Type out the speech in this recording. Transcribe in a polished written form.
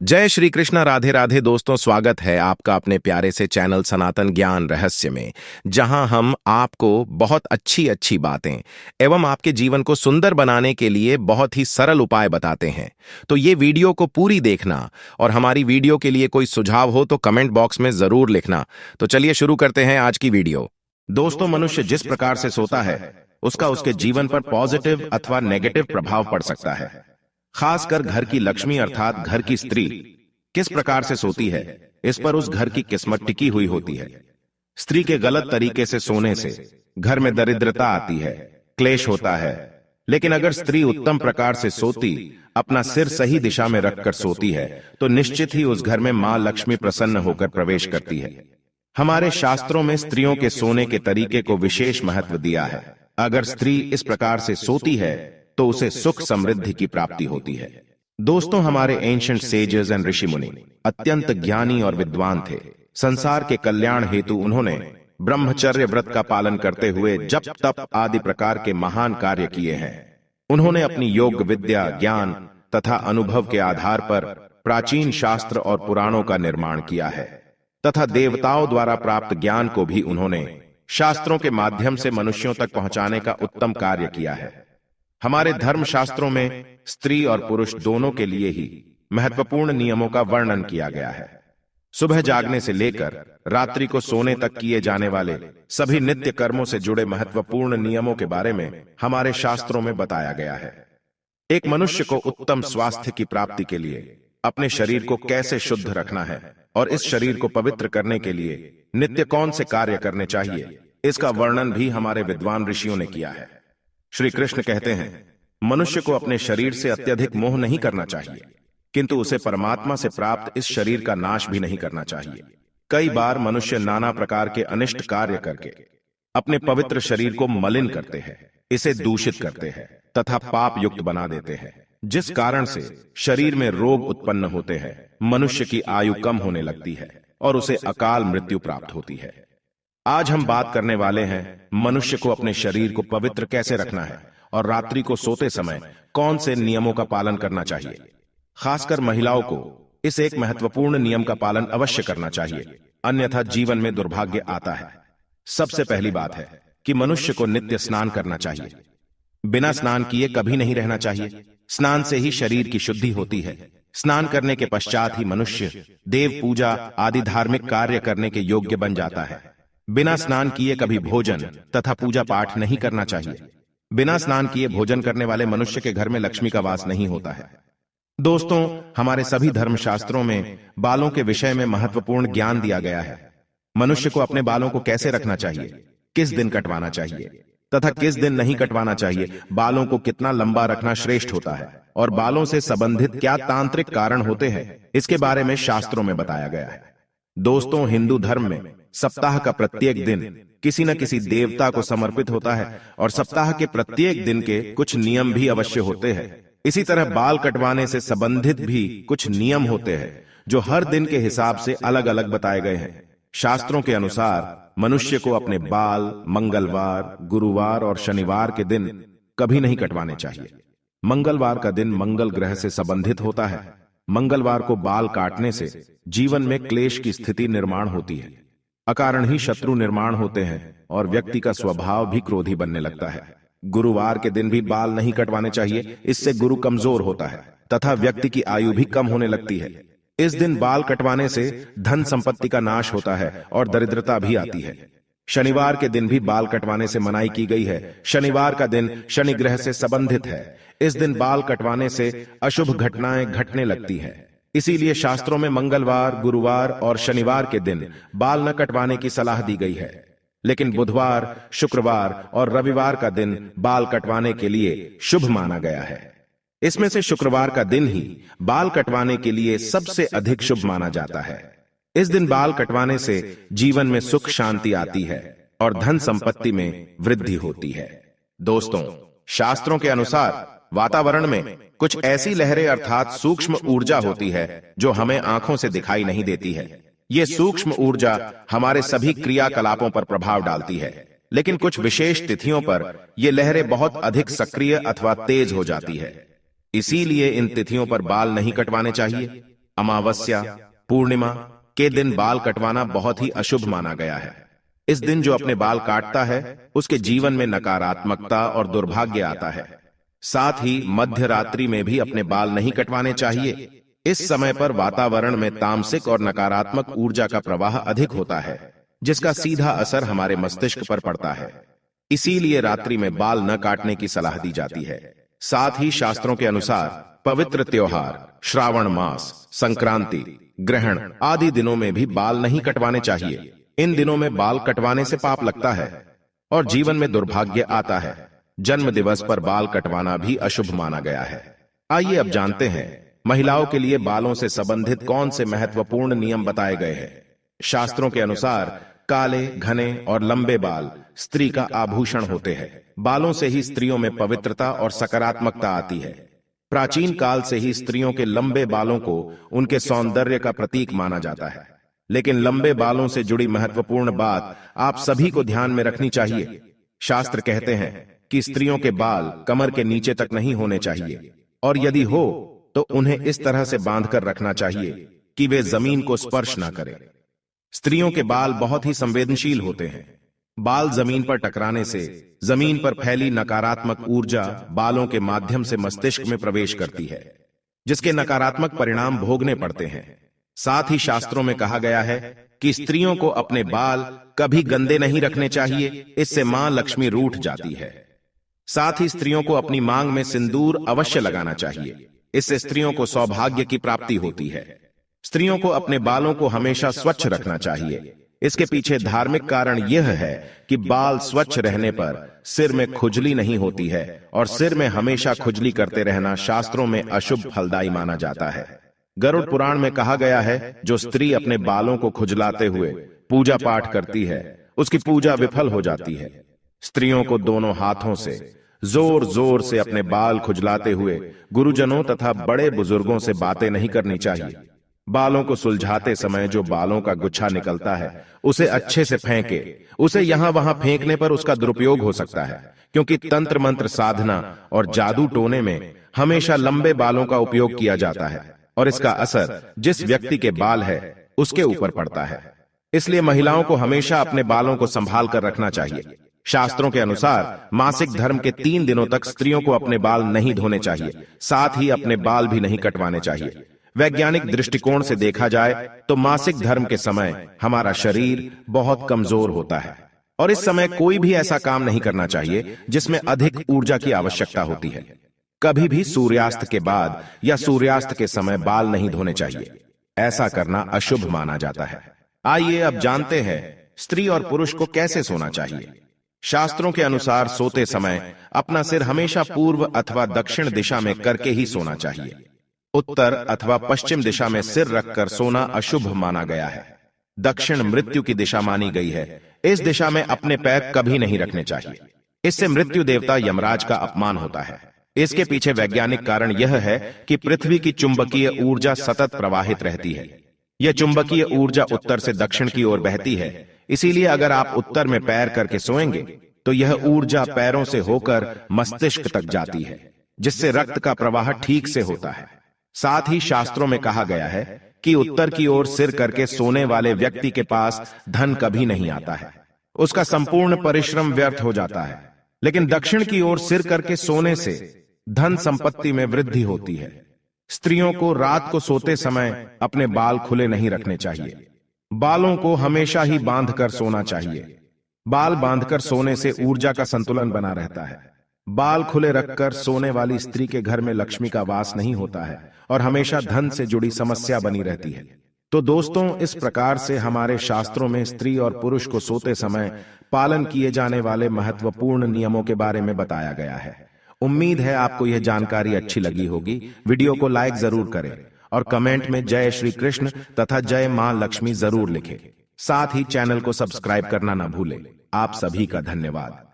जय श्री कृष्णा। राधे राधे दोस्तों, स्वागत है आपका अपने प्यारे से चैनल सनातन ज्ञान रहस्य में, जहां हम आपको बहुत अच्छी अच्छी बातें एवं आपके जीवन को सुंदर बनाने के लिए बहुत ही सरल उपाय बताते हैं। तो ये वीडियो को पूरी देखना और हमारी वीडियो के लिए कोई सुझाव हो तो कमेंट बॉक्स में जरूर लिखना। तो चलिए शुरू करते हैं आज की वीडियो। दोस्तों, मनुष्य जिस प्रकार से सोता है उसका उसके जीवन पर पॉजिटिव अथवा नेगेटिव प्रभाव पड़ सकता है। खासकर घर की लक्ष्मी अर्थात घर की स्त्री किस प्रकार से सोती है, इस पर उस घर की किस्मत टिकी हुई होती है। स्त्री के गलत तरीके से सोने से घर में दरिद्रता आती है, क्लेश होता है। लेकिन अगर स्त्री उत्तम प्रकार से सोती, अपना सिर सही दिशा में रखकर सोती है, तो निश्चित ही उस घर में मां लक्ष्मी प्रसन्न होकर प्रवेश करती है। हमारे शास्त्रों में स्त्रियों के सोने के तरीके को विशेष महत्व दिया है। अगर स्त्री इस प्रकार से सोती है तो उसे सुख समृद्धि की प्राप्ति होती है। दोस्तों, हमारे एंशिएंट सेजेस एंड ऋषि मुनि अत्यंत ज्ञानी और विद्वान थे। संसार के कल्याण हेतु उन्होंने ब्रह्मचर्य व्रत का पालन करते हुए जप तप आदि प्रकार के महान कार्य किए हैं। उन्होंने अपनी योग विद्या, ज्ञान तथा अनुभव के आधार पर प्राचीन शास्त्र और पुराणों का निर्माण किया है तथा देवताओं द्वारा प्राप्त ज्ञान को भी उन्होंने शास्त्रों के माध्यम से मनुष्यों तक पहुंचाने का उत्तम कार्य किया है। हमारे धर्म शास्त्रों में स्त्री और पुरुष दोनों के लिए ही महत्वपूर्ण नियमों का वर्णन किया गया है। सुबह जागने से लेकर रात्रि को सोने तक किए जाने वाले सभी नित्य कर्मों से जुड़े महत्वपूर्ण नियमों के बारे में हमारे शास्त्रों में बताया गया है। एक मनुष्य को उत्तम स्वास्थ्य की प्राप्ति के लिए अपने शरीर को कैसे शुद्ध रखना है और इस शरीर को पवित्र करने के लिए नित्य कौन से कार्य करने चाहिए, इसका वर्णन भी हमारे विद्वान ऋषियों ने किया है। श्री कृष्ण कहते हैं, मनुष्य को अपने शरीर से अत्यधिक मोह नहीं करना चाहिए, किंतु उसे परमात्मा से प्राप्त इस शरीर का नाश भी नहीं करना चाहिए। कई बार मनुष्य नाना प्रकार के अनिष्ट कार्य करके अपने पवित्र शरीर को मलिन करते हैं, इसे दूषित करते हैं तथा पाप युक्त बना देते हैं, जिस कारण से शरीर में रोग उत्पन्न होते हैं, मनुष्य की आयु कम होने लगती है और उसे अकाल मृत्यु प्राप्त होती है। आज हम बात करने वाले हैं मनुष्य को अपने शरीर को पवित्र कैसे रखना है और रात्रि को सोते समय कौन से नियमों का पालन करना चाहिए। खासकर महिलाओं को इस एक महत्वपूर्ण नियम का पालन अवश्य करना चाहिए, अन्यथा जीवन में दुर्भाग्य आता है। सबसे पहली बात है कि मनुष्य को नित्य स्नान करना चाहिए। बिना स्नान किए कभी नहीं रहना चाहिए। स्नान से ही शरीर की शुद्धि होती है। स्नान करने के पश्चात ही मनुष्य देव पूजा आदि धार्मिक कार्य करने के योग्य बन जाता है। बिना स्नान किए कभी भोजन तथा पूजा पाठ नहीं करना चाहिए। बिना स्नान किए भोजन करने वाले मनुष्य के घर में लक्ष्मी का वास नहीं होता है। दोस्तों, हमारे सभी धर्मशास्त्रों में बालों के विषय में महत्वपूर्ण ज्ञान दिया गया है। मनुष्य को अपने बालों को कैसे रखना चाहिए, किस दिन कटवाना चाहिए तथा किस दिन नहीं कटवाना चाहिए, बालों को कितना लंबा रखना श्रेष्ठ होता है और बालों से संबंधित क्या तांत्रिक कारण होते हैं, इसके बारे में शास्त्रों में बताया गया है। दोस्तों, हिंदू धर्म में सप्ताह का प्रत्येक दिन किसी न किसी देवता को समर्पित होता है और सप्ताह के प्रत्येक दिन के कुछ नियम भी अवश्य होते हैं। इसी तरह बाल कटवाने से संबंधित भी कुछ नियम होते हैं जो हर दिन के हिसाब से अलग अलग बताए गए हैं। शास्त्रों के अनुसार मनुष्य को अपने बाल मंगलवार, गुरुवार और शनिवार के दिन कभी नहीं कटवाने चाहिए। मंगलवार का दिन मंगल ग्रह से संबंधित होता है। मंगलवार को बाल काटने से जीवन में क्लेश की स्थिति निर्माण होती है, अकारण ही शत्रु निर्माण होते हैं और व्यक्ति का स्वभाव भी क्रोधी बनने लगता है। गुरुवार के दिन भी बाल नहीं कटवाने चाहिए, इससे गुरु कमजोर होता है तथा व्यक्ति की आयु भी कम होने लगती है। इस दिन बाल कटवाने से धन संपत्ति का नाश होता है और दरिद्रता भी आती है। शनिवार के दिन भी बाल कटवाने से मनाही की गई है। शनिवार का दिन शनि ग्रह से संबंधित है। इस दिन बाल कटवाने से अशुभ घटनाएं घटने लगती हैं। इसीलिए शास्त्रों में मंगलवार, गुरुवार और शनिवार के दिन बाल न कटवाने की सलाह दी गई है। लेकिन बुधवार, शुक्रवार और रविवार का दिन बाल कटवाने के लिए शुभ माना गया है। इसमें से शुक्रवार का दिन ही बाल कटवाने के लिए सबसे अधिक शुभ माना जाता है। इस दिन बाल कटवाने से जीवन में सुख शांति आती है और धन संपत्ति में वृद्धि होती है। दोस्तों, शास्त्रों के अनुसार वातावरण में कुछ ऐसी लहरें अर्थात सूक्ष्म ऊर्जा होती है जो हमें आंखों से दिखाई नहीं देती है। ये सूक्ष्म ऊर्जा हमारे सभी क्रियाकलापों पर प्रभाव डालती है, लेकिन कुछ विशेष तिथियों पर ये लहरें बहुत अधिक सक्रिय अथवा तेज हो जाती है। इसीलिए इन तिथियों पर बाल नहीं कटवाने चाहिए। अमावस्या, पूर्णिमा के दिन बाल कटवाना बहुत ही अशुभ माना गया है। इस दिन जो अपने बाल काटता है उसके जीवन में नकारात्मकता और दुर्भाग्य आता है। साथ ही मध्य रात्रि में भी अपने बाल नहीं कटवाने चाहिए। इस समय पर वातावरण में तामसिक और नकारात्मक ऊर्जा का प्रवाह अधिक होता है, जिसका सीधा असर हमारे मस्तिष्क पर पड़ता है। इसीलिए रात्रि में बाल न काटने की सलाह दी जाती है। साथ ही शास्त्रों के अनुसार पवित्र त्योहार, श्रावण मास, संक्रांति, ग्रहण आदि दिनों में भी बाल नहीं कटवाने चाहिए। इन दिनों में बाल कटवाने से पाप लगता है और जीवन में दुर्भाग्य आता है। जन्म दिवस पर बाल कटवाना भी अशुभ माना गया है। आइए अब जानते हैं महिलाओं के लिए बालों से संबंधित कौन से महत्वपूर्ण नियम बताए गए हैं। शास्त्रों के अनुसार काले, घने और लंबे बाल स्त्री का आभूषण होते हैं। बालों से ही स्त्रियों में पवित्रता और सकारात्मकता आती है। प्राचीन काल से ही स्त्रियों के लंबे बालों को उनके सौंदर्य का प्रतीक माना जाता है। लेकिन लंबे बालों से जुड़ी महत्वपूर्ण बात आप सभी को ध्यान में रखनी चाहिए। शास्त्र कहते हैं कि स्त्रियों के बाल कमर के नीचे तक नहीं होने चाहिए, और यदि हो तो उन्हें इस तरह से बांधकर रखना चाहिए कि वे जमीन को स्पर्श ना करें। स्त्रियों के बाल बहुत ही संवेदनशील होते हैं। बाल जमीन पर टकराने से जमीन पर फैली नकारात्मक ऊर्जा बालों के माध्यम से मस्तिष्क में प्रवेश करती है, जिसके नकारात्मक परिणाम भोगने पड़ते हैं। साथ ही शास्त्रों में कहा गया है कि स्त्रियों को अपने बाल कभी गंदे नहीं रखने चाहिए, इससे मां लक्ष्मी रूठ जाती है। साथ ही स्त्रियों को अपनी मांग में सिंदूर अवश्य लगाना चाहिए, इससे स्त्रियों को सौभाग्य की प्राप्ति होती है। स्त्रियों को अपने बालों को हमेशा स्वच्छ रखना चाहिए। इसके पीछे धार्मिक कारण यह है कि बाल स्वच्छ रहने पर सिर में खुजली नहीं होती है, और सिर में हमेशा खुजली करते रहना शास्त्रों में अशुभ फलदायी माना जाता है। गरुड़ पुराण में कहा गया है, जो स्त्री अपने बालों को खुजलाते हुए पूजा पाठ करती है उसकी पूजा विफल हो जाती है। स्त्रियों को दोनों हाथों से जोर जोर से अपने बाल खुजलाते हुए गुरुजनों तथा बड़े बुजुर्गों से बातें नहीं करनी चाहिए। बालों को सुलझाते समय जो बालों का गुच्छा निकलता है उसे अच्छे से फेंके। उसे यहां वहां फेंकने पर उसका दुरुपयोग हो सकता है, क्योंकि तंत्र मंत्र साधना और जादू टोने में हमेशा लंबे बालों का उपयोग किया जाता है, और इसका असर जिस व्यक्ति के बाल है उसके ऊपर पड़ता है। इसलिए महिलाओं को हमेशा अपने बालों को संभाल कर रखना चाहिए। शास्त्रों के अनुसार मासिक धर्म के 3 दिनों तक स्त्रियों को अपने बाल नहीं धोने चाहिए, साथ ही अपने बाल भी नहीं कटवाने चाहिए। वैज्ञानिक दृष्टिकोण से देखा जाए तो मासिक धर्म के समय हमारा शरीर बहुत कमजोर होता है, और इस समय कोई भी ऐसा काम नहीं करना चाहिए जिसमें अधिक ऊर्जा की आवश्यकता होती है। कभी भी सूर्यास्त के बाद या सूर्यास्त के समय बाल नहीं धोने चाहिए, ऐसा करना अशुभ माना जाता है। आइए अब जानते हैं स्त्री और पुरुष को कैसे सोना चाहिए। शास्त्रों के अनुसार सोते समय अपना सिर हमेशा पूर्व अथवा दक्षिण दिशा में करके ही सोना चाहिए। उत्तर अथवा पश्चिम दिशा में सिर रखकर सोना अशुभ माना गया है। दक्षिण मृत्यु की दिशा मानी गई है। इस दिशा में अपने पैर कभी नहीं रखने चाहिए, इससे मृत्यु देवता यमराज का अपमान होता है। इसके पीछे वैज्ञानिक कारण यह है कि पृथ्वी की चुंबकीय ऊर्जा सतत प्रवाहित रहती है। यह चुंबकीय ऊर्जा उत्तर से दक्षिण की ओर बहती है, इसीलिए अगर आप उत्तर में पैर करके सोएंगे तो यह ऊर्जा पैरों से होकर मस्तिष्क तक जाती है, जिससे रक्त का प्रवाह ठीक से होता है। साथ ही शास्त्रों में कहा गया है कि उत्तर की ओर सिर करके सोने वाले व्यक्ति के पास धन कभी नहीं आता है, उसका संपूर्ण परिश्रम व्यर्थ हो जाता है। लेकिन दक्षिण की ओर सिर करके सोने से धन संपत्ति में वृद्धि होती है। स्त्रियों को रात को सोते समय अपने बाल खुले नहीं रखने चाहिए। बालों को हमेशा ही बांधकर सोना चाहिए। बाल बांधकर सोने से ऊर्जा का संतुलन बना रहता है। बाल खुले रखकर सोने वाली स्त्री के घर में लक्ष्मी का वास नहीं होता है और हमेशा धन से जुड़ी समस्या बनी रहती है। तो दोस्तों, इस प्रकार से हमारे शास्त्रों में स्त्री और पुरुष को सोते समय पालन किए जाने वाले महत्वपूर्ण नियमों के बारे में बताया गया है। उम्मीद है आपको यह जानकारी अच्छी लगी होगी। वीडियो को लाइक जरूर करें और कमेंट में जय श्री कृष्ण तथा जय मां लक्ष्मी जरूर लिखें। साथ ही चैनल को सब्सक्राइब करना ना भूलें। आप सभी का धन्यवाद।